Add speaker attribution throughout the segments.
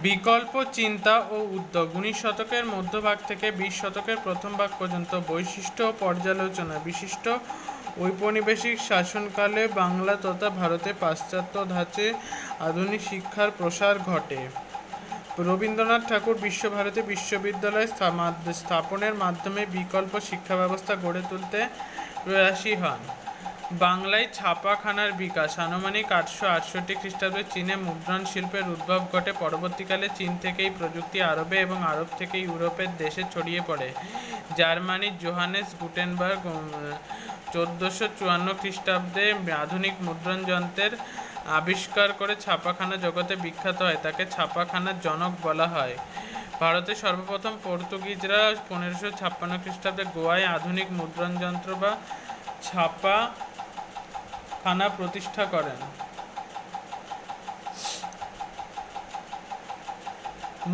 Speaker 1: বিকল্প চিন্তা ও উদ্যোগ 19 শতকের মধ্যভাগ থেকে 20 শতকের প্রথম ভাগ পর্যন্ত বৈশিষ্ট্য ও পর্যালোচনা বিশিষ্ট ঔপনিবেশিক শাসনকালে বাংলা তথা ভারতে পাশ্চাত্য ধাঁচে আধুনিক শিক্ষার প্রসার ঘটে। রবীন্দ্রনাথ ঠাকুর বিশ্বভারতী বিশ্ববিদ্যালয় স্থাপনের মাধ্যমে বিকল্প শিক্ষা ব্যবস্থা গড়ে তুলতে প্রয়াসী হন। বাংলায় ছাপাখানার বিকাশ আনুমানিক 868 খ্রিস্টাব্দে চীনে মুদ্রণ শিল্পের উদ্ভব ঘটে। পরবর্তীকালে চীন থেকেই প্রযুক্তি আরবে এবং আরব থেকে ইউরোপের দেশে ছড়িয়ে পড়ে। জার্মানির জোহানেস গুটেনবার্গ 1454 খ্রিস্টাব্দে আধুনিক মুদ্রণ যন্ত্রের আবিষ্কার করে ছাপাখানা জগতে বিখ্যাত হয়, তাকে ছাপাখানার জনক বলা হয়। ভারতে সর্বপ্রথম পর্তুগিজরা 1556 খ্রিস্টাব্দে গোয়ায় আধুনিক মুদ্রণ যন্ত্র বা ছাপাখানা প্রতিষ্ঠা করেন।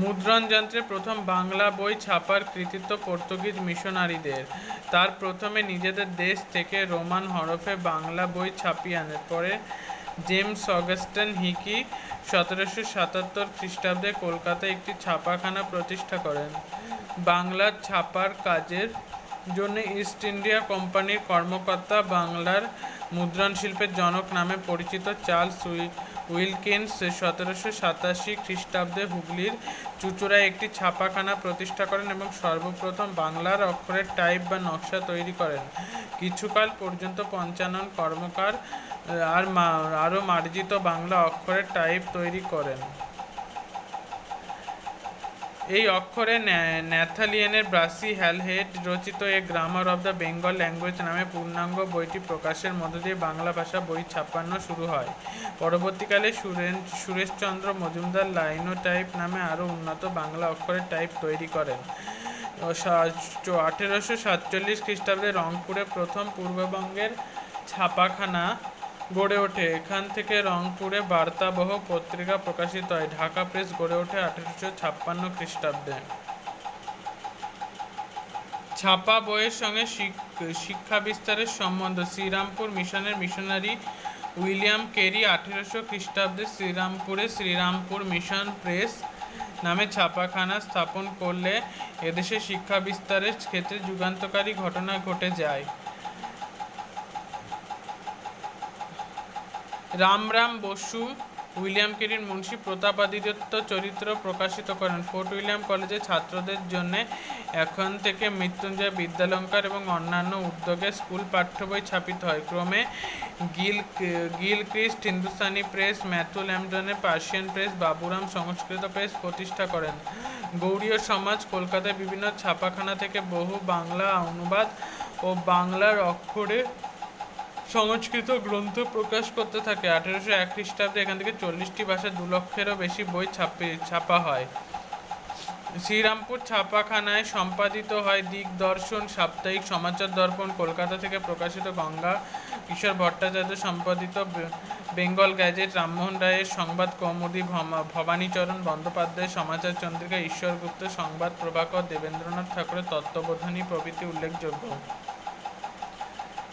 Speaker 1: মুদ্রণ যন্ত্রে প্রথম বাংলা বই ছাপার কৃতিত্ব পর্তুগিজ মিশনারিদের। তার প্রথমে নিজেদের দেশ থেকে রোমান হরফে বাংলা বই ছাপিয়ে আনেন। পরে জেমস অগাস্টিন হিকি 1777 খ্রিস্টাব্দে কলকাতায় একটি ছাপাখানা প্রতিষ্ঠা করেন। বাংলার ছাপার কাজের জন্য ইস্ট ইন্ডিয়া কোম্পানির কর্মকর্তা বাংলার মুদ্রণ শিল্পের জনক নামে পরিচিত চার্লস উইলকিন্স 1787 খ্রিস্টাব্দে হুগলির চুঁচুড়ায় একটি ছাপাখানা প্রতিষ্ঠা করেন এবং সর্বপ্রথম বাংলার অক্ষরের টাইপ বা নকশা তৈরি করেন। কিছুকাল পর্যন্ত পঞ্চানন কর্মকার আরও মার্জিত বাংলা অক্ষরের টাইপ তৈরি করেন। এই অক্ষরে ন্যাথালিয়ানের ব্রাসি হ্যালহেড রচিত a grammar of the Bengal language নামে পূর্ণাঙ্গ বইটি প্রকাশের মধ্য দিয়ে বাংলা ভাষা বই ছাপানো শুরু হয়। পরবর্তীকালে সুরেশচন্দ্র মজুমদার লাইনোটাইপ নামে আরও উন্নত বাংলা অক্ষরের টাইপ তৈরি করেন। 1847 খ্রিস্টাব্দে রংপুরে প্রথম পূর্ববঙ্গের ছাপাখানা গড়ে ওঠে। এখান থেকে রংপুরে বার্তাবহ পত্রিকা প্রকাশিত হয়। ঢাকা প্রেস গড়ে ওঠে 1856 খ্রিস্টাব্দে। ছাপা বইয়ের সঙ্গে শিক্ষা বিস্তারের সম্বন্ধ শ্রীরামপুর মিশনের মিশনারি উইলিয়াম কেরি 1800 খ্রিস্টাব্দে শ্রীরামপুরে শ্রীরামপুর মিশন প্রেস নামে ছাপাখানা স্থাপন করলে এদেশে শিক্ষা বিস্তারের ক্ষেত্রে যুগান্তকারী ঘটনা ঘটে যায়। রামরাম বসু উইলিয়াম কেরির মুন্সি প্রতাপাদিত্য চরিত্র প্রকাশিত করেন। ফোর্ট উইলিয়াম কলেজে ছাত্রদের জন্য এখন থেকে মৃত্যুঞ্জয় বিদ্যালঙ্কার এবং অন্যান্য উদ্যোগে স্কুল পাঠ্য বই ছাপিত হয়। ক্রমে গিলক্রিস্ট হিন্দুস্তানি প্রেস, ম্যাথু ল্যাম্পটনের Persian press, Baburam Sanskrit press প্রতিষ্ঠা করেন। গৌড়ীয় সমাজ কলকাতায় বিভিন্ন ছাপাখানা থেকে বহু বাংলা অনুবাদ ও বাংলার অক্ষরে সংস্কৃত গ্রন্থ প্রকাশ করতে থাকে। 1801 খ্রিস্টাব্দে এখান থেকে 40টি ভাষায় 2 লক্ষেরও বেশি বই ছাপা হয়। শ্রীরামপুর ছাপাখানায় সম্পাদিত হয় দিগদর্শন সাপ্তাহিক, সমাচার দর্পণ। কলকাতা থেকে প্রকাশিত গঙ্গা কিশোর ভট্টাচার্য সম্পাদিত বেঙ্গল গ্যাজেট, রামমোহন রায়ের সংবাদ কৌমুদী, ভবানীচরণ বন্দ্যোপাধ্যায়ের সমাচার চন্দ্রিকা, ঈশ্বর গুপ্ত সংবাদ প্রভাকর, দেবেন্দ্রনাথ ঠাকুরের তত্ত্ববোধিনী প্রভৃতি উল্লেখযোগ্য।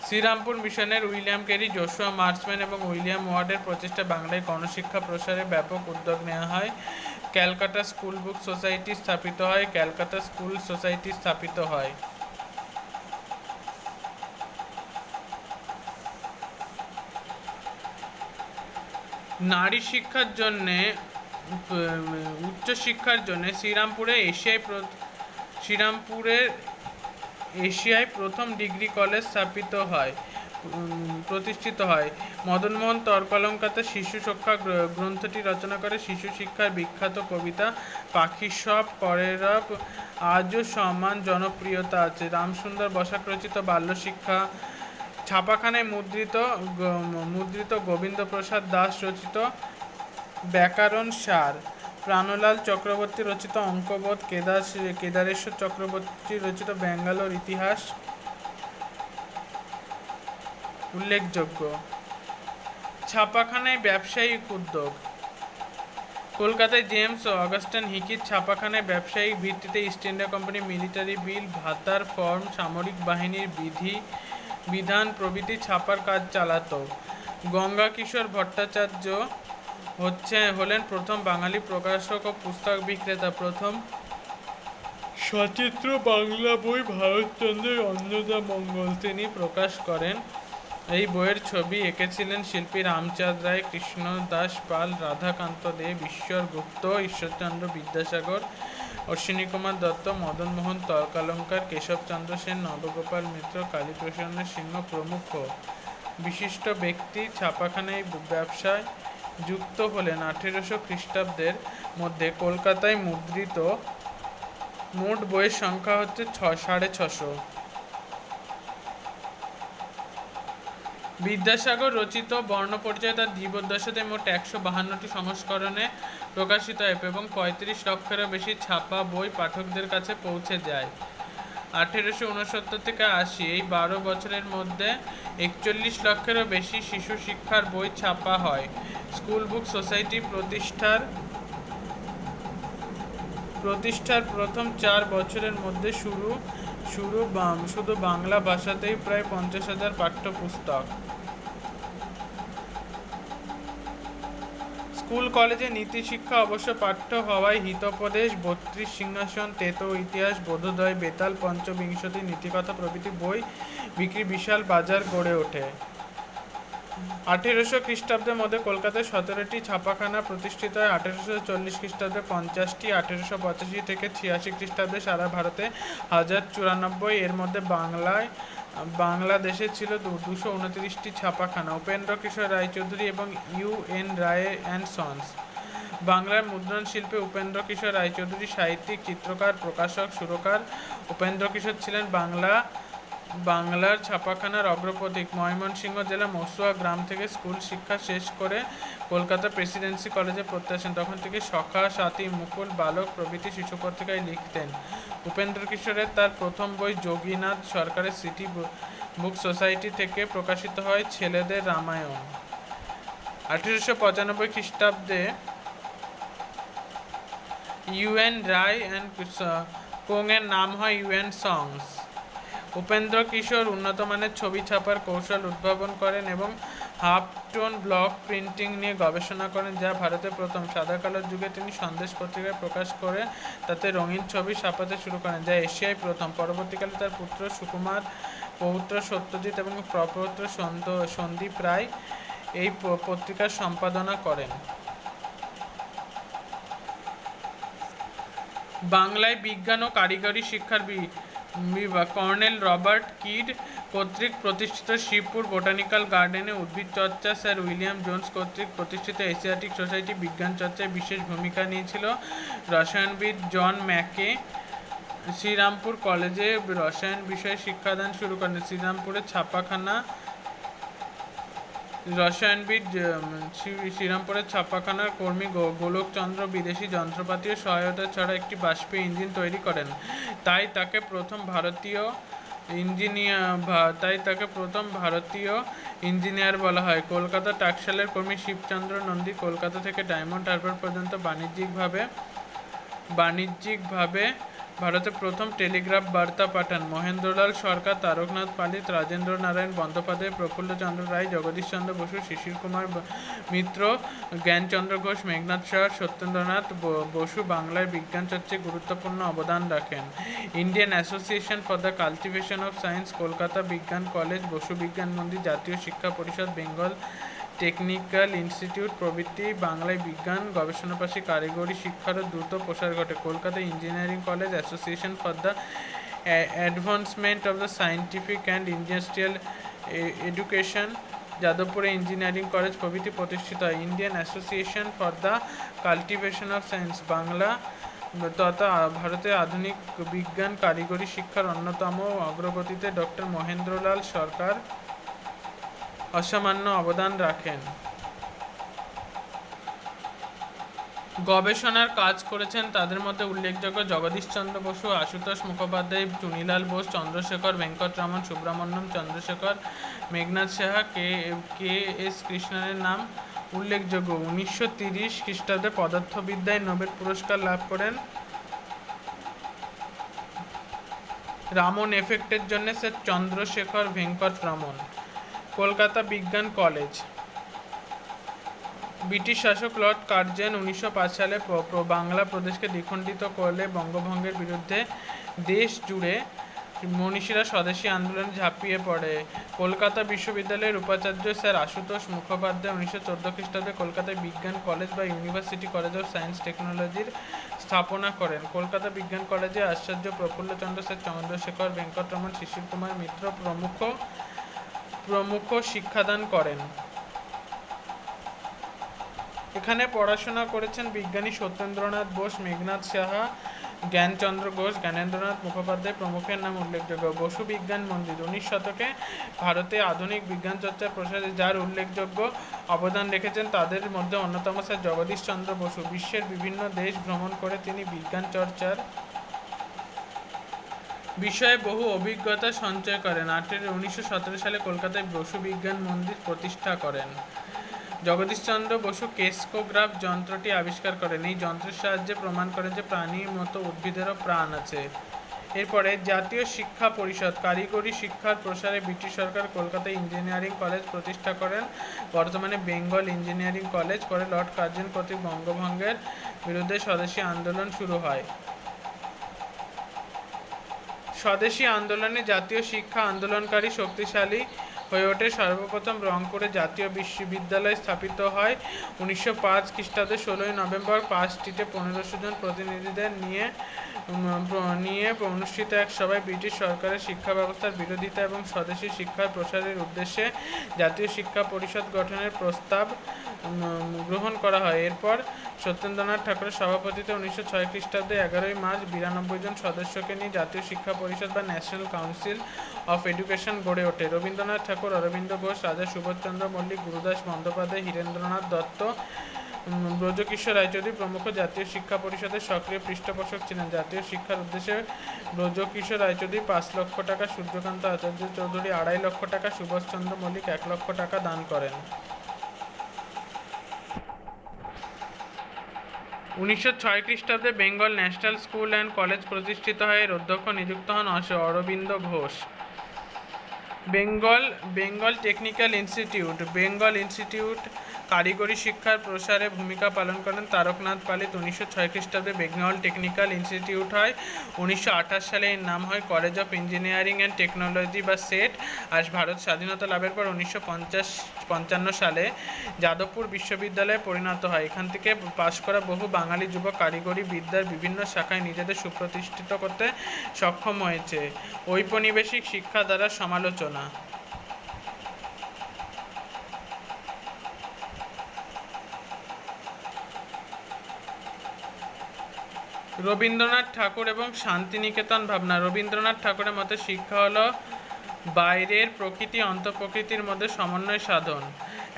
Speaker 1: শ্রীরামপুর মিশনের উইলিয়াম কেরি, জোশুয়া মার্চম্যান এবং উইলিয়াম ওয়ার্ডের প্রচেষ্টায় বাংলায় গণশিক্ষা প্রসারে ব্যাপক উদ্যোগ নেওয়া হয়। ক্যালকাটা স্কুল বুক সোসাইটি স্থাপিত হয়। ক্যালকাটা স্কুল সোসাইটি স্থাপিত হয়। নারী শিক্ষার জন্য উচ্চশিক্ষার জন্য এশিয়ায় প্রথম ডিগ্রি কলেজ প্রতিষ্ঠিত হয়। মদনমোহন তর্কলঙ্কাতে শিশু শিক্ষা গ্রন্থটি রচনা করে। শিশু শিক্ষার বিখ্যাত কবিতা পাখির সব করেরব আজও সমান জনপ্রিয়তা আছে। রামসুন্দর বসাক রচিত বাল্যশিক্ষা, ছাপাখানায় মুদ্রিত গোবিন্দপ্রসাদ দাস রচিত ব্যাকরণ সার, প্রাণলাল চক্রবর্তী রচিত অঙ্কবোধ, কেদারেশ্বর চক্রবর্তী রচিত ব্যাঙ্গালোর ইতিহাস উল্লেখযোগ্য। ছাপাখানায় ব্যবসায়িক উদ্যোগ কলকাতায় জেমস অগাস্টিন হিকির ছাপাখানায় ব্যবসায়িক ভিত্তিতে ইস্ট ইন্ডিয়া কোম্পানি মিলিটারি বিল, ভাতার ফর্ম, সামরিক বাহিনীর বিধান প্রভৃতি ছাপার কাজ চালাত। গঙ্গা কিশোর ভট্টাচার্য হলেন প্রথম বাঙালি প্রকাশক ও পুস্তক বিক্রেতা। প্রথম সচিত্র বাংলা বই ভারতচন্দ্রের অন্নদামঙ্গল তিনি প্রকাশ করেন। এই বইয়ের ছবি এঁকেছিলেন শিল্পী রামচাঁদ রায়, কৃষ্ণদাস পাল, রাধাকান্ত দে, ঈশ্বর গুপ্ত, ঈশ্বরচন্দ্র বিদ্যাসাগর, অশ্বিনী কুমার দত্ত, মদনমোহন তর্কালঙ্কার, কেশবচন্দ্র সেন, নবগোপাল মিত্র, কালীপ্রসন্ন সিংহ প্রমুখ বিশিষ্ট ব্যক্তি ছাপাখানায় ব্যবসায় যুক্ত হলেন। 1800 খ্রিস্টাব্দের মধ্যে কলকাতায় মুদ্রিত মোট বইয়ের সংখ্যা হচ্ছে 650। বিদ্যাসাগর রচিত বর্ণপরিচয় তার জীবদ্দশাতে মোট 152টি সংস্করণে প্রকাশিত হয় এবং 35 লক্ষেরও বেশি ছাপা বই পাঠকদের কাছে পৌঁছে যায়। 1869 থেকে 80 এই 12 বছরের মধ্যে 41 লক্ষেরও বেশি শিশু শিক্ষার বই ছাপা হয়। স্কুল বুক সোসাইটি প্রতিষ্ঠার প্রথম 4 বছরের মধ্যে শুধু বাংলা ভাষাতেই প্রায় 50,000 পাঠ্যপুস্তক। স্কুল কলেজে নীতি শিক্ষা অবশ্য পাঠ্য হওয়ায় হিতোপদেশ, 32 সিংহাসন, তেতো ইতিহাস, বোধোদয়, বেতাল পঞ্চবিংশতি, নীতিকথা প্রভৃতি বই বিক্রি বিশাল বাজার গড়ে ওঠে। 1800 খ্রিস্টাব্দের মধ্যে কলকাতায় 17টি ছাপাখানা প্রতিষ্ঠিত হয়। 1840 খ্রিস্টাব্দে 50টি, 1885 থেকে 86 খ্রিস্টাব্দে সারা ভারতে 1094, এর মধ্যে বাংলাদেশে ছিল 229টি ছাপাখানা। উপেন্দ্র কিশোর রায়চৌধুরী এবং ইউ.এন. Roy and sons. বাংলার মুদ্রণ শিল্পে উপেন্দ্র কিশোর রায়চৌধুরী সাহিত্যিক, চিত্রকার, প্রকাশক, সুরকার। উপেন্দ্র কিশোর ছিলেন বাংলার ছাপাখানার অগ্রপথিক। ময়মনসিংহ জেলা মসুয়া গ্রাম থেকে স্কুল শিক্ষা শেষ করে কলকাতা প্রেসিডেন্সি কলেজে পড়তে আসেন। তখন থেকে সখা, সাথী, মুকুল, বালক প্রভৃতি শিশু পত্রিকায় লিখতেন। উপেন্দ্র কিশোরের তার প্রথম বই যোগীনাথ সরকারের সিটি বুক সোসাইটি থেকে প্রকাশিত হয় ছেলেদের রামায়ণ। 1895 খ্রিস্টাব্দে ইউ.এন. রায় অ্যান্ড কোং-এর নাম হয় ইউ.এন. সংস। উপেন্দ্র কিশোর উন্নত মানের ছবি ছাপার কৌশল উদ্ভাবন করেন এবং হাফ টোন ব্লক প্রিন্টিং নিয়ে গবেষণা করেন, যা ভারতে প্রথম। সাদা কালোর যুগে তিনি সন্দেশ পত্রিকায় প্রকাশ করে তাতে রঙিন ছবি ছাপাতে শুরু করেন, যা এশিয়ায় প্রথম। পরবর্তীকালে তার পুত্র সুকুমার, পৌত্র সত্যজিৎ এবং প্রপৌত্র সন্দীপ রায় এই পত্রিকার সম্পাদনা করেন। বাংলায় বিজ্ঞান ও কারিগরি শিক্ষার কর্নেল রবার্ট কিড কর্তৃক প্রতিষ্ঠিত শিবপুর বোটানিক্যাল গার্ডেনে উদ্ভিদ চর্চা, স্যার উইলিয়াম জোন্স কর্তৃক প্রতিষ্ঠিত এশিয়াটিক সোসাইটি বিজ্ঞান চর্চায় বিশেষ ভূমিকা নিয়েছিল। রসায়নবিদ জন ম্যাকে শ্রীরামপুর কলেজে রসায়ন বিষয়ে শিক্ষাদান শুরু করেন। শ্রীরামপুরের ছাপাখানার কর্মী গোলকচন্দ্র বিদেশি যন্ত্রপাতি ও সহায়তা ছাড়া একটি বাষ্পীয় ইঞ্জিন তৈরি করেন, তাই তাকে প্রথম ভারতীয় ইঞ্জিনিয়ার বলা হয়। কলকাতা টাকশালের কর্মী শিবচন্দ্র নন্দী কলকাতা থেকে ডায়মন্ড হারবার পর্যন্ত বাণিজ্যিকভাবে ভারতে প্রথম টেলিগ্রাফ বার্তা পাঠান। মহেন্দ্রলাল সরকার, তারকনাথ পালিত, রাজেন্দ্র নারায়ণ বন্দ্যোপাধ্যায়, প্রফুল্লচন্দ্র রায়, জগদীশচন্দ্র বসু, শিশির কুমার মিত্র, জ্ঞানচন্দ্র ঘোষ, মেঘনাথ সাহা, সত্যেন্দ্রনাথ বসু বাংলার বিজ্ঞান চর্চায় গুরুত্বপূর্ণ অবদান রাখেন। Indian association for the cultivation of science, Kolkata বিজ্ঞান কলেজ, বসু বিজ্ঞান মন্দির, জাতীয় শিক্ষা পরিষদ, বেঙ্গল টেকনিক্যাল ইনস্টিটিউট প্রভৃতি বাংলায় বিজ্ঞান গবেষণাপাশে কারিগরি শিক্ষারও দ্রুত প্রসার ঘটে। Kolkata engineering college, association for the advancement of the scientific and industrial education, যাদবপুরে ইঞ্জিনিয়ারিং কলেজ প্রভৃতি প্রতিষ্ঠিত হয়। Indian association for the cultivation of science Bangla তথা ভারতের আধুনিক বিজ্ঞান কারিগরি শিক্ষার অন্যতম অগ্রগতিতে ডক্টর মহেন্দ্রলাল সরকার অসামান্য অবদান রাখেন। গবেষণার কাজ করেছেন তাদের মধ্যে উল্লেখযোগ্য জগদীশচন্দ্র বসু, আশুতোষ মুখোপাধ্যায়, চুনিলাল বোস, চন্দ্রশেখর ভেঙ্কটরমন, সুব্রমণ্যম চন্দ্রশেখর, মেঘনাথ সাহা, কে এস কৃষ্ণনের নাম উল্লেখযোগ্য। 1930 খ্রিস্টাব্দে পদার্থবিদ্যায় নোবেল পুরস্কার লাভ করেন রামন এফেক্টের জন্য স্যার চন্দ্রশেখর ভেঙ্কটরমন। কলকাতা বিজ্ঞান কলেজ ব্রিটিশ শাসক লর্ড কার্জন 1905 সালে বাংলা প্রদেশকে দ্বিখণ্ডিত করলে বঙ্গভঙ্গের বিরুদ্ধে দেশ জুড়ে মনীষীরা স্বদেশী আন্দোলনে ঝাঁপিয়ে পড়ে। কলকাতা বিশ্ববিদ্যালয়ের উপাচার্য স্যার আশুতোষ মুখোপাধ্যায় 1914 খ্রিস্টাব্দে কলকাতায় বিজ্ঞান কলেজ বা ইউনিভার্সিটি কলেজ অফ সায়েন্স টেকনোলজির স্থাপনা করেন। কলকাতা বিজ্ঞান কলেজে আচার্য প্রফুল্লচন্দ্র, স্যার চন্দ্রশেখর, ভেঙ্কটরমন, শিশির কুমার মিত্র প্রমুখ শিক্ষাদান করেন। এখানে পড়াশোনা করেছেন বিজ্ঞানী সত্যেন্দ্রনাথ বোস, মেঘনাদ সাহা, জ্ঞানচন্দ্র ঘোষ, জ্ঞানেন্দ্রনাথ মুখোপাধ্যায় প্রমুখের নাম উল্লেখযোগ্য। বসু বিজ্ঞান মন্দির 19 শতকে ভারতে আধুনিক বিজ্ঞান চর্চার প্রসারে যার উল্লেখযোগ্য অবদান রেখেছেন তাদের মধ্যে অন্যতম স্যার জগদীশ চন্দ্র বসু। বিশ্বের বিভিন্ন দেশ ভ্রমণ করে তিনি বিজ্ঞান চর্চার বিষয়ে বহু অভিজ্ঞতা সঞ্চয় করেন। 1917 সালে কলকাতায় বসু বিজ্ঞান মন্দির প্রতিষ্ঠা করেন। জগদীশচন্দ্র বসু কেসকোগ্রাফ যন্ত্রটি আবিষ্কার করেন। এই যন্ত্রের সাহায্যে প্রমাণ করেন যে প্রাণীর মতো উদ্ভিদেরও প্রাণ আছে। এরপরে জাতীয় শিক্ষা পরিষদ কারিগরি শিক্ষার প্রসারে ব্রিটিশ সরকার কলকাতায় ইঞ্জিনিয়ারিং কলেজ প্রতিষ্ঠা করেন, বর্তমানে বেঙ্গল ইঞ্জিনিয়ারিং কলেজ। পরে লর্ড কার্জন কর্তৃক বঙ্গভঙ্গের বিরুদ্ধে স্বদেশী আন্দোলন শুরু হয়। স্বদেশী আন্দোলনে জাতীয় শিক্ষা আন্দোলনকারী শক্তিশালী হয়ে ওঠে। সর্বপ্রথম রংপুরে জাতীয় বিশ্ববিদ্যালয় স্থাপিত হয় 1905 খ্রিস্টাব্দে। 16 নভেম্বর পার্ক স্ট্রিটে 1500 জন প্রতিনিধিদের নিয়ে অনুষ্ঠিত এক সভায় ব্রিটিশ সরকারের শিক্ষা ব্যবস্থার বিরোধিতা এবং স্বদেশী শিক্ষার প্রসারের উদ্দেশ্যে জাতীয় শিক্ষা পরিষদ গঠনের প্রস্তাব গ্রহণ করা হয়। এরপর সত্যেন্দ্রনাথ ঠাকুরের সভাপতিত্বে 1906 খ্রিস্টাব্দে 11 মার্চ 92 জন সদস্যকে নিয়ে জাতীয় শিক্ষা পরিষদ বা ন্যাশনাল কাউন্সিল অফ এডুকেশন গড়ে ওঠে। রবীন্দ্রনাথ ঠাকুর, অরবিন্দ ঘোষ, রাজা সুবোধচন্দ্র মল্লিক, গুরুদাস বন্দ্যোপাধ্যায়, হীরেন্দ্রনাথ দত্ত, ব্রজকিশোর রায়চৌধুরী প্রমুখ জাতীয় শিক্ষা পরিষদের সক্রিয় পৃষ্ঠপোষক ছিলেন। জাতীয় শিক্ষার উদ্দেশ্যে ব্রজকিশোর রায়চৌধুরী 5 লক্ষ টাকা, সূর্যকান্ত আচার্য চৌধুরী 2.5 লক্ষ টাকা, সুভাষচন্দ্র মল্লিক 1 লক্ষ টাকা দান করেন। 1906 খ্রিস্টাব্দে Bengal national school and college প্রতিষ্ঠিত হয়। এর অধ্যক্ষ নিযুক্ত হন অরবিন্দ ঘোষ। বেঙ্গল টেকনিক্যাল ইনস্টিটিউট কারিগরি শিক্ষার প্রসারে ভূমিকা পালন করেন তারকনাথ পালিত। 1906 খ্রিস্টাব্দে বেঙ্গল টেকনিক্যাল ইনস্টিটিউট হয়। 1928 সালে এর নাম হয় college of engineering and technology বা সেট। আর ভারত স্বাধীনতা লাভের পর 1955 সালে যাদবপুর বিশ্ববিদ্যালয়ে পরিণত হয়। এখান থেকে পাশ করা বহু বাঙালি যুবক কারিগরি বিদ্যার বিভিন্ন শাখায় নিজেদের সুপ্রতিষ্ঠিত করতে সক্ষম হয়েছে। ঔপনিবেশিক শিক্ষা দ্বারা সমালোচনা। রবীন্দ্রনাথ ঠাকুর এবং শান্তিনিকেতন ভাবনা। রবীন্দ্রনাথ ঠাকুরের মতে শিক্ষা হলো বাইরের প্রকৃতি অন্তঃপ্রকৃতির মধ্যে সমন্বয় সাধন।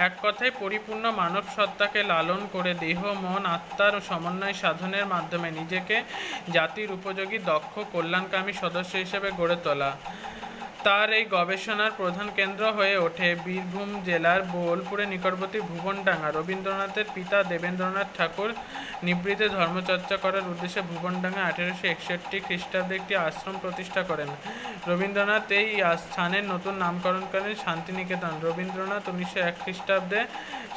Speaker 1: এক কথায় পরিপূর্ণ মানব সত্তাকে লালন করে দেহ মন আত্মার সমন্বয় সাধনের মাধ্যমে নিজেকে জাতির উপযোগী দক্ষ কল্যাণকামী সদস্য হিসেবে গড়ে তোলা। তার এই গবেষণার প্রধান কেন্দ্র হয়ে ওঠে বীরভূম জেলার বোলপুরের নিকটবর্তী ভুবনডাঙ্গা। রবীন্দ্রনাথের পিতা দেবেন্দ্রনাথ ঠাকুর নিভৃতে ধর্মচর্চা করার উদ্দেশ্যে ভুবনডাঙ্গা 1861 খ্রিস্টাব্দে একটি আশ্রম প্রতিষ্ঠা করেন। রবীন্দ্রনাথ এই স্থানের নতুন নামকরণ করেন শান্তিনিকেতন। রবীন্দ্রনাথ 1901 খ্রিস্টাব্দে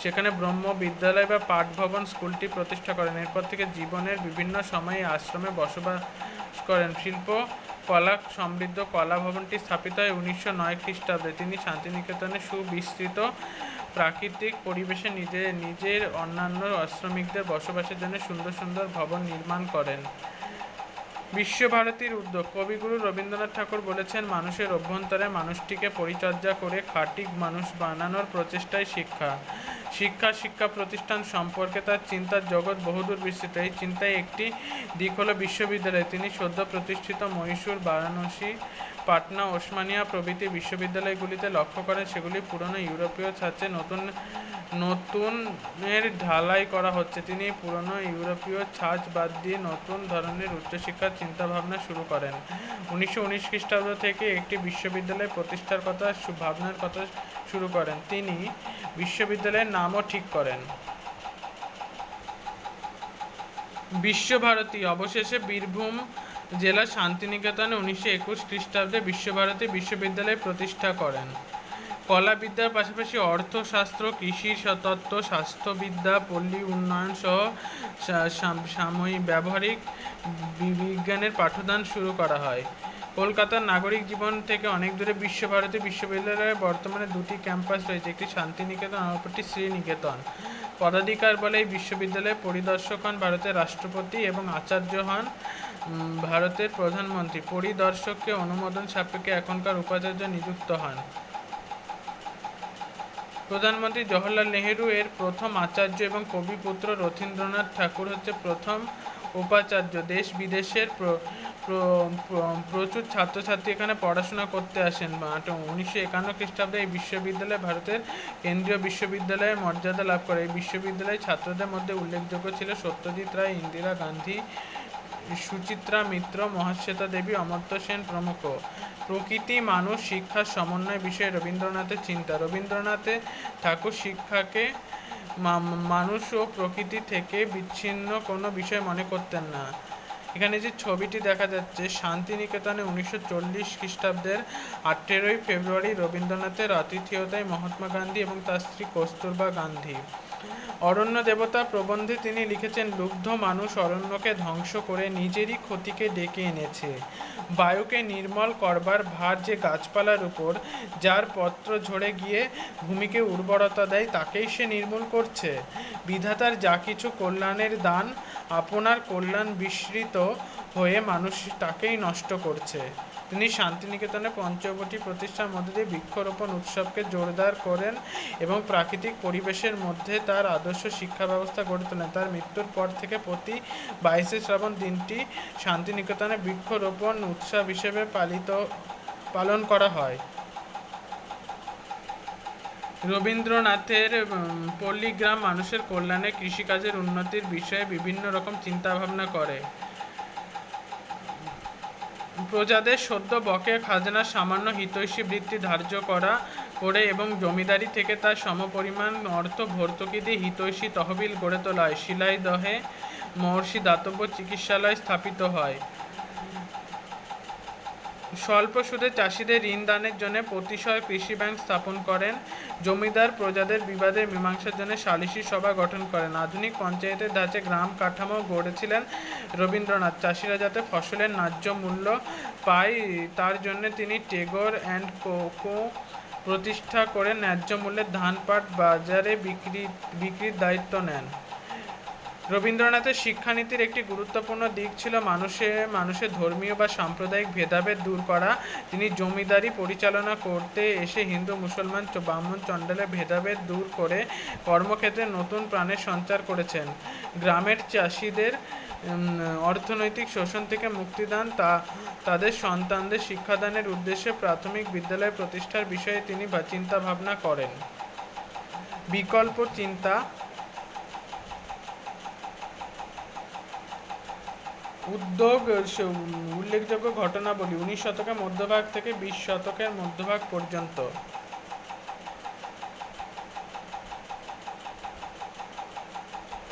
Speaker 1: সেখানে ব্রহ্ম বিদ্যালয় বা পাঠভবন স্কুলটি প্রতিষ্ঠা করেন। এরপর থেকে জীবনের বিভিন্ন সময়ে আশ্রমে বসবাস করেন। শিল্প কলা সমৃদ্ধ কলা ভবনটি স্থাপিত হয় 1909 খ্রিস্টাব্দে। তিনি শান্তিনিকেতনে সুবিস্তৃত প্রাকৃতিক পরিবেশে নিজের অন্যান্য শ্রমিকদের বসবাসের জন্য সুন্দর সুন্দর ভবন নির্মাণ করেন। বিশ্বভারতীর উদ্যোগ। কবিগুরু রবীন্দ্রনাথ ঠাকুর বলেছেন, মানুষের অভ্যন্তরে মানুষটিকে পরিচর্যা করে খাঁটি মানুষ বানানোর প্রচেষ্টাই শিক্ষা। শিক্ষা প্রতিষ্ঠান সম্পর্কে তার চিন্তার জগৎ বহুদূর বিস্তৃত। এই চিন্তায় একটি দিক হলো বিশ্ববিদ্যালয়। তিনি সদ্য প্রতিষ্ঠিত মহীশূর, বারাণসী, পাটনা, ওসমানিয়া প্রভৃতি বিশ্ববিদ্যালয়গুলিতে লক্ষ্য করেন সেগুলি পুরনো ইউরোপীয় ছাঁচে নতুনের ঢালাই করা হচ্ছে। তিনি পুরনো ইউরোপীয় ছাঁচ বাদ দিয়ে নতুন ধরনের উচ্চশিক্ষার চিন্তাভাবনা শুরু করেন। 1919 খ্রিস্টাব্দ থেকে একটি বিশ্ববিদ্যালয় প্রতিষ্ঠার ভাবনার কথা শুরু করেন। তিনি বিশ্ববিদ্যালয়ের নামও ঠিক করেন বিশ্বভারতী। অবশেষে বীরভূম জেলা শান্তিনিকেতনে 1921 খ্রিস্টাব্দে বিশ্বভারতী বিশ্ববিদ্যালয় প্রতিষ্ঠা করেন। কলাবিদ্যার পাশাপাশি অর্থশাস্ত্র, কৃষি তত্ত্ব, স্বাস্থ্যবিদ্যা, পল্লী উন্নয়ন সহ সাময়িক ব্যবহারিক বিজ্ঞানের পাঠদান শুরু করা হয়। কলকাতার নাগরিক জীবন থেকে অনেক দূরে বিশ্বভারতী বিশ্ববিদ্যালয়ে বর্তমানে দুটি ক্যাম্পাস রয়েছে, একটি শান্তিনিকেতন আর অপরটি শ্রীনিকেতন। পদাধিকার বলে এই বিশ্ববিদ্যালয়ের পরিদর্শক হন ভারতের রাষ্ট্রপতি এবং আচার্য হন ভারতের প্রধানমন্ত্রী। পরিদর্শককে অনুমোদন সাপেক্ষে এখনকার উপাচার্য নিযুক্ত হন। প্রধানমন্ত্রী জওহরলাল নেহেরু এর প্রথম আচার্য এবং কবিপুত্র রথীন্দ্রনাথ ঠাকুর হচ্ছে প্রথম উপাচার্য। দেশ বিদেশের প্রচুর ছাত্রছাত্রী এখানে পড়াশোনা করতে আসেন। 1951 খ্রিস্টাব্দে এই বিশ্ববিদ্যালয় ভারতের কেন্দ্রীয় বিশ্ববিদ্যালয়ের মর্যাদা লাভ করে। এই বিশ্ববিদ্যালয়ের ছাত্রদের মধ্যে উল্লেখযোগ্য ছিল সত্যজিৎ রায়, ইন্দিরা গান্ধী, সুচিত্রা মিত্র, মহাশ্বেতা দেবী, অমর্ত্য সেন প্রমুখ। প্রকৃতি, মানুষ, শিক্ষার সমন্বয় বিষয়ে রবীন্দ্রনাথের চিন্তা। রবীন্দ্রনাথের ঠাকুর শিক্ষাকে মানুষ ও প্রকৃতি থেকে বিচ্ছিন্ন কোনো বিষয় মনে করতেন না। এখানে যে ছবিটি দেখা যাচ্ছে, শান্তিনিকেতনে 1940 খ্রিস্টাব্দের 18 ফেব্রুয়ারি রবীন্দ্রনাথের আতিথেয়তায় মহাত্মা গান্ধী এবং তার স্ত্রী কস্তুরবা গান্ধী। অরণ্য দেবতা প্রবন্ধে তিনি লিখেছেন, লুব্ধ মানুষ অরণ্যকে ধ্বংস করে নিজেরই ক্ষতিকে ডেকে এনেছে। বায়ুকে নির্মল করবার ভার যে গাছপালার উপর, যার পত্র ঝরে গিয়ে ভূমিকে উর্বরতা দেয়, তাকেই সে নির্মূল করছে। বিধাতার যা কিছু কল্যাণের দান, আপনার কল্যাণ বিস্মৃত হয়ে মানুষ তাকেই নষ্ট করছে। তিনি শান্তিনিকেতনে পঞ্চবটি প্রতিষ্ঠার মধ্যে দিয়ে বৃক্ষরোপণ উৎসবকে জোরদার করেন এবং প্রাকৃতিক পরিবেশের মধ্যে তার আদর্শ শিক্ষা ব্যবস্থা গড়ে তোলেন। তার মৃত্যুর পর থেকে প্রতি 22শে শ্রাবণ দিনটি শান্তিনিকেতনে বৃক্ষরোপণ উৎসব হিসেবে পালন করা হয়। রবীন্দ্রনাথের পল্লীগ্রাম মানুষের কল্যাণে, কৃষিকাজের উন্নতির বিষয়ে বিভিন্ন রকম চিন্তাভাবনা করে। প্রজাদের সদ্য বকেয়া খাজনা সামান্য হিতৈষী বৃত্তি ধার্য করে এবং জমিদারি থেকে তার সমপরিমাণ অর্থ ভর্তুকি দিয়ে হিতৈষী তহবিল গড়ে তোলা হয়। শিলাইদহে মহর্ষি দাতব্য চিকিৎসালয় স্থাপিত হয়। স্বল্প সুদে চাষিদের ঋণ দানের জন্য প্রতিশয় কৃষি ব্যাংক স্থাপন করেন। জমিদার প্রজাদের বিবাদের মীমাংসার জন্য সালিসি সভা গঠন করেন। আধুনিক পঞ্চায়েতের ধাঁচে গ্রাম কাঠামো গড়েছিলেন রবীন্দ্রনাথ। চাষিরা যাতে ফসলের ন্যায্য মূল্য পায় তার জন্য তিনি টেগর অ্যান্ড কো প্রতিষ্ঠা করে ন্যায্য মূল্যে ধান পাট বাজারে বিক্রির দায়িত্ব নেন। রবীন্দ্রনাথের শিক্ষানীতির একটি গুরুত্বপূর্ণ দিক ছিল মানুষের ধর্মীয় বা সাম্প্রদায়িক ভেদাভেদ দূর করা। তিনি জমিদারি পরিচালনা করতে এসে হিন্দু, মুসলমান, ব্রাহ্মণ, চণ্ডালের ভেদাভেদ দূর করে কর্মক্ষেত্রে নতুন প্রাণের সঞ্চার করেছেন। গ্রামের চাষিদের অর্থনৈতিক শোষণ থেকে মুক্তিদান, তাদের সন্তানদের শিক্ষাদানের উদ্দেশ্যে প্রাথমিক বিদ্যালয় প্রতিষ্ঠার বিষয়ে তিনি চিন্তাভাবনা করেন। বিকল্প চিন্তা, উদ্যোগ, উল্লেখযোগ্য ঘটনাবলী 19 শতকের মধ্যভাগ থেকে 20 শতকের মধ্যভাগ পর্যন্ত।